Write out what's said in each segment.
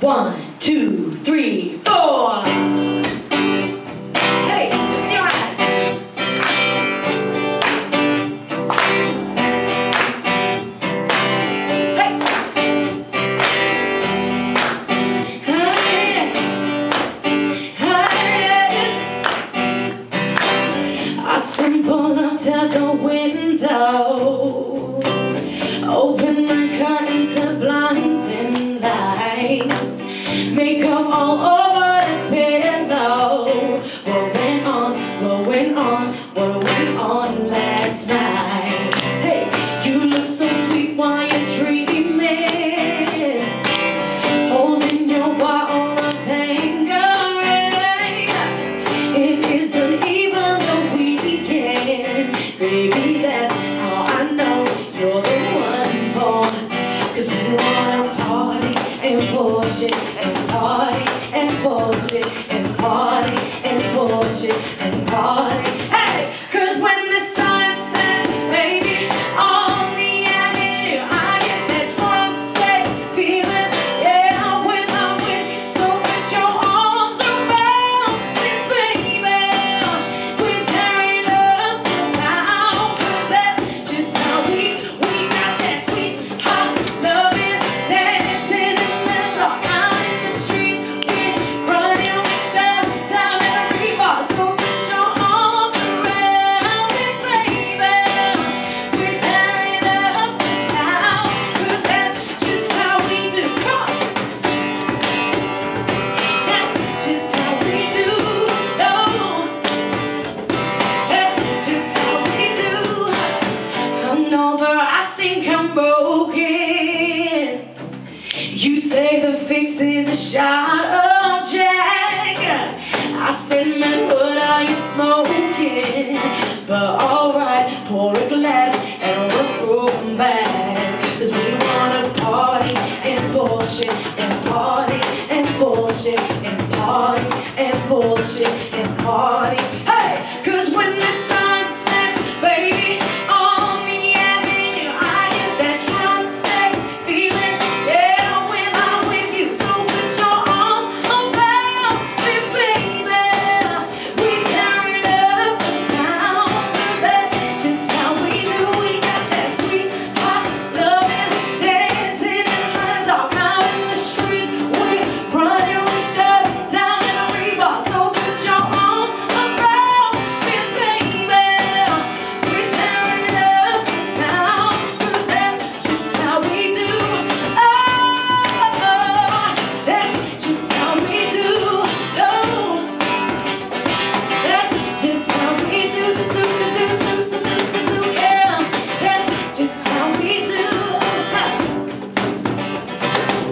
1, 2, 3, 4. Hey, let's see your eyes. I stumble up to the window, open my curtains to blinding lights, makeup all over the pillow. What went on last night? Hey, you look so sweet while you're dreaming, holding your bottle of Tanqueray. It isn't even the weekend, baby, that's how I know you're the one for. 'Cause we wanna party and bullshit and party and bullshit and party and bullshit and party. Hey, 'cause when the sun sets, baby, on the avenue, I get that drunk sex feeling. Yeah, when I'm with, so put your arms around me, baby. We're tearing up the town, 'cause that's just how we got that sweet hot loving, dancing in the dark, out in the streets, we're running, we shut down every bar. So put your arms around me, baby. We're tearing up the town, 'cause that's just how we do. Come on. That's just how we do. No, that's just how we do. I'm over, I think I'm broken. You say the fix is a shot of Jack. I said, man, what are you smoking? But alright, pour a glass and we're throwing back. 'Cause we wanna party and bullshit and party and bullshit and party and bullshit and party. Hey, 'cause when the sun sets, baby, on the avenue, I get that drunk sex feeling. Yeah, when I'm with you, so put your arms around me, baby. We tearing up the town, 'cause that's just how we do. We got that sweet hot loving, dancing in the dark, out in the streets, we're running, we shut down every bar. So put your arms around me, baby. We're tearing up the town, 'cause that's just how we do. Oh, that's just how we do. Oh, that's just how we do. Yeah, that's just how we do.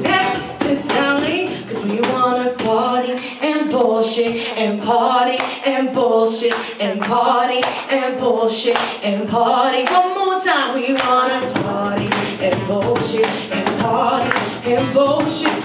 That's just how we, 'cause we wanna party and bullshit and party and bullshit and party and bullshit and party. One more time, we wanna party and bullshit and party and bullshit